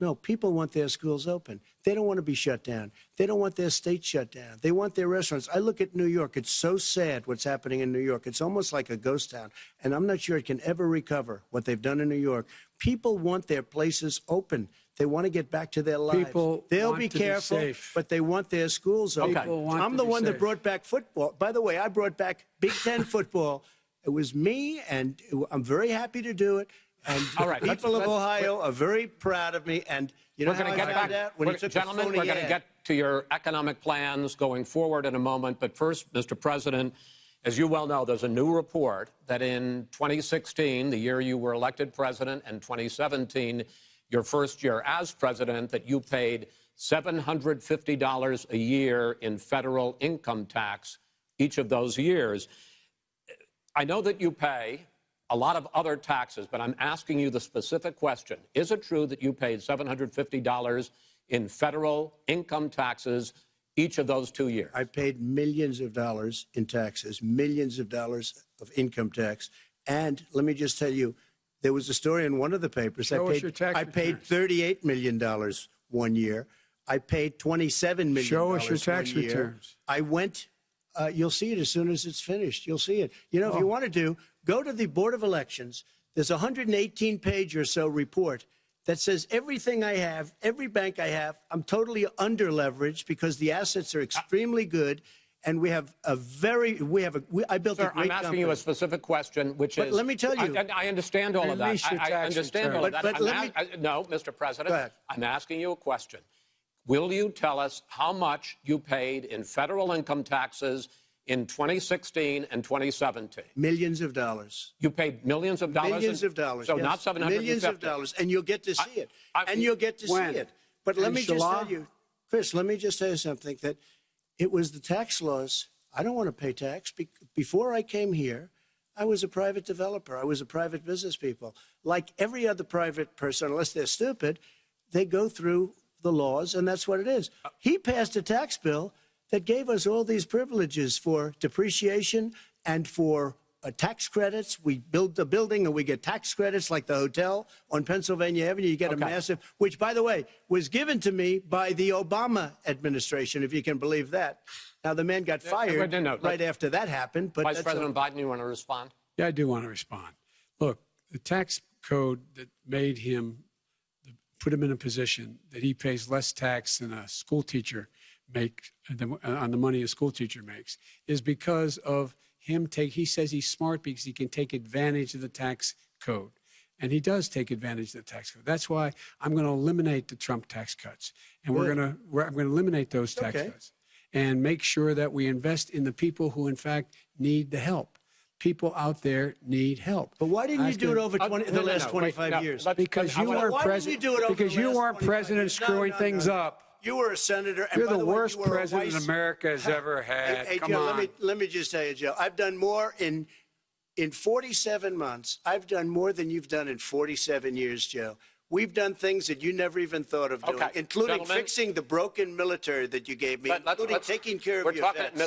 No, people want their schools open. They don't want to be shut down. They don't want their state shut down. They want their restaurants. I look at New York. It's so sad what's happening in New York. It's almost like a ghost town. And I'm not sure it can ever recover what they've done in New York. People want their places open. They want to get back to their lives. They'll be careful, but they want their schools open. I'm the one that brought back football. By the way, I brought back Big Ten football. It was me, and I'm very happy to do it. And people of Ohio are very proud of me. And you know how I found out? When he took a phony ad. Gentlemen, we're going to get to your economic plans going forward in a moment. But first, Mr. President, as you well know, there's a new report that in 2016, the year you were elected president, and 2017, your first year as president, that you paid $750 a year in federal income tax each of those years. I know that you pay a lot of other taxes, but I'm asking you the specific question. Is it true that you paid $750 in federal income taxes each of those 2 years? I paid millions of dollars in taxes, millions of dollars of income tax. And let me just tell you, there was a story in one of the papers. I paid $38 million 1 year. I paid $27 million. Show us your tax returns. I went, you'll see it as soon as it's finished. You'll see it. You know, if you want to go to the Board of Elections. There's a 118-page or so report that says everything I have, every bank I have, I'm totally under-leveraged because the assets are extremely good. And I built a great company. I'm asking you a specific question, which is... But let me tell you... I understand all of that. I understand all of that. No, Mr. President, Go ahead. I'm asking you a question. Will you tell us how much you paid in federal income taxes in 2016 and 2017? Millions of dollars. You paid millions of dollars? Millions of dollars, So yes. not $750? Millions of dollars, and you'll get to see it. And you'll get to see it. But let me just tell you, Chris, let me just tell you something, that it was the tax laws. I don't want to pay tax. Before I came here, I was a private developer. I was a private business people. Like every other private person, unless they're stupid, they go through the laws, and that's what it is. He passed a tax bill that gave us all these privileges for depreciation and for tax credits. We build the building and we get tax credits, like the hotel on Pennsylvania Avenue. You get a massive, which, by the way, was given to me by the Obama administration, if you can believe that. Now, the man got fired right after that happened. But Vice President Biden, you want to respond? Yeah, I do want to respond. Look, the tax code that made him, put him in a position that he pays less tax than a school teacher on the money a school teacher makes, is because of him he says he's smart because he can take advantage of the tax code. And he does take advantage of the tax code. That's why I'm going to eliminate the Trump tax cuts. And I'm going to eliminate those tax cuts and make sure that we invest in the people who, in fact, need the help. People out there need help. But why didn't you do it over the last 25 years? Because you weren't president. Because you weren't president screwing things up. You were a senator. And You're by the way, worst president America has ever had. Hey, Come Joe, on. let me just tell you, Joe, I've done more in 47 months. I've done more than you've done in 47 years, Joe. We've done things that you never even thought of doing, including fixing the broken military that you gave me, including taking care of your vets.